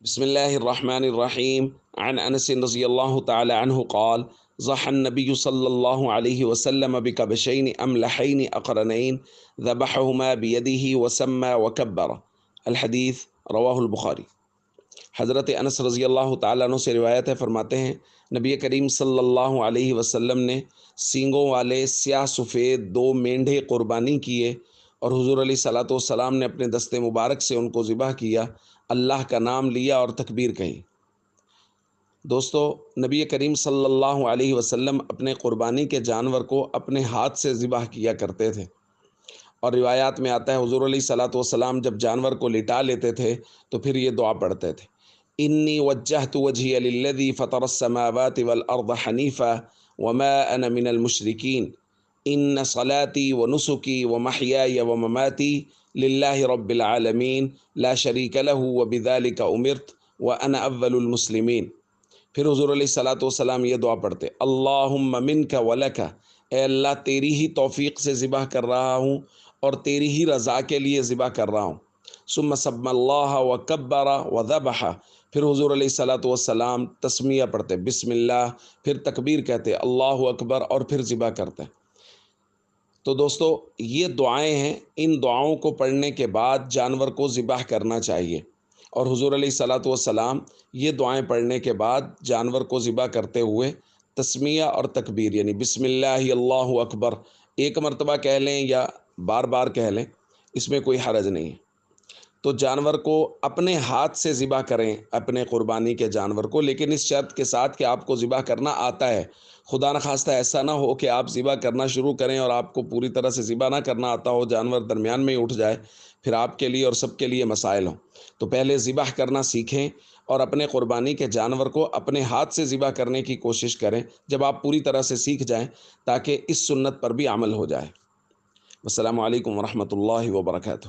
بسم الله الرحمن الرحيم عن أنس رضي الله تعالى عنه قال ضحى النبي صلى الله عليه وسلم بكبشين أملحين أقرنين ذبحهما بيده وسمى وكبر الحديث رواہ البخاری۔ حضرت انس رضی اللہ تعالیٰ عنہ سے روایت ہے، فرماتے ہیں نبی کریم صلی اللہ علیہ وسلم نے سینگوں والے سیاہ سفید دو مینڈھے قربانی کیے اور حضور علیہ صلاۃ والسلام نے اپنے دست مبارک سے ان کو ذبح کیا، اللہ کا نام لیا اور تکبیر کہی۔ دوستو، نبی کریم صلی اللہ علیہ وسلم اپنے قربانی کے جانور کو اپنے ہاتھ سے ذبح کیا کرتے تھے، اور روایات میں آتا ہے حضور علیہ صلاۃ والسلام جب جانور کو لٹا لیتے تھے تو پھر یہ دعا پڑھتے تھے، انی وجہت وجہی للذی فطر السماوات والارض حنیفا وما انا من المشرکین ان صلاتی ونسکی ومحیای ومماتی للہ رب العالمین لا شریک لہ وبذلک امرت وانا اول المسلمین۔ پھر حضور علیہ صلاۃ والسلام یہ دعا پڑھتے، اللہم منک ولک، اے اللہ تیری ہی توفیق سے ذبح کر رہا ہوں اور تیری ہی رضا کے لیے ذبح کر رہا ہوں۔ ثم سمی اللہ وکبر وذبح، پھر حضور علیہ صلاۃ والسلام تسمیہ پڑھتے، بسم اللہ، پھر تکبیر کہتے، اللہ اکبر، اور پھر ذبح کرتے۔ تو دوستو، یہ دعائیں ہیں، ان دعاؤں کو پڑھنے کے بعد جانور کو ذبح کرنا چاہیے، اور حضور علیہ صلاۃ والسلام یہ دعائیں پڑھنے کے بعد جانور کو ذبح کرتے ہوئے تسمیہ اور تکبیر یعنی بسم اللہ اللہ اکبر ایک مرتبہ کہہ لیں یا بار بار کہہ لیں، اس میں کوئی حرج نہیں ہے۔ تو جانور کو اپنے ہاتھ سے ذبح کریں، اپنے قربانی کے جانور کو، لیکن اس شرط کے ساتھ کہ آپ کو ذبح کرنا آتا ہے۔ خدا نخواستہ ایسا نہ ہو کہ آپ ذبح کرنا شروع کریں اور آپ کو پوری طرح سے ذبح نہ کرنا آتا ہو، جانور درمیان میں ہی اٹھ جائے، پھر آپ کے لیے اور سب کے لیے مسائل ہوں۔ تو پہلے ذبح کرنا سیکھیں اور اپنے قربانی کے جانور کو اپنے ہاتھ سے ذبح کرنے کی کوشش کریں جب آپ پوری طرح سے سیکھ جائیں، تاکہ اس سنت پر بھی عمل ہو جائے۔ السلام علیکم ورحمۃ اللہ وبرکاتہ۔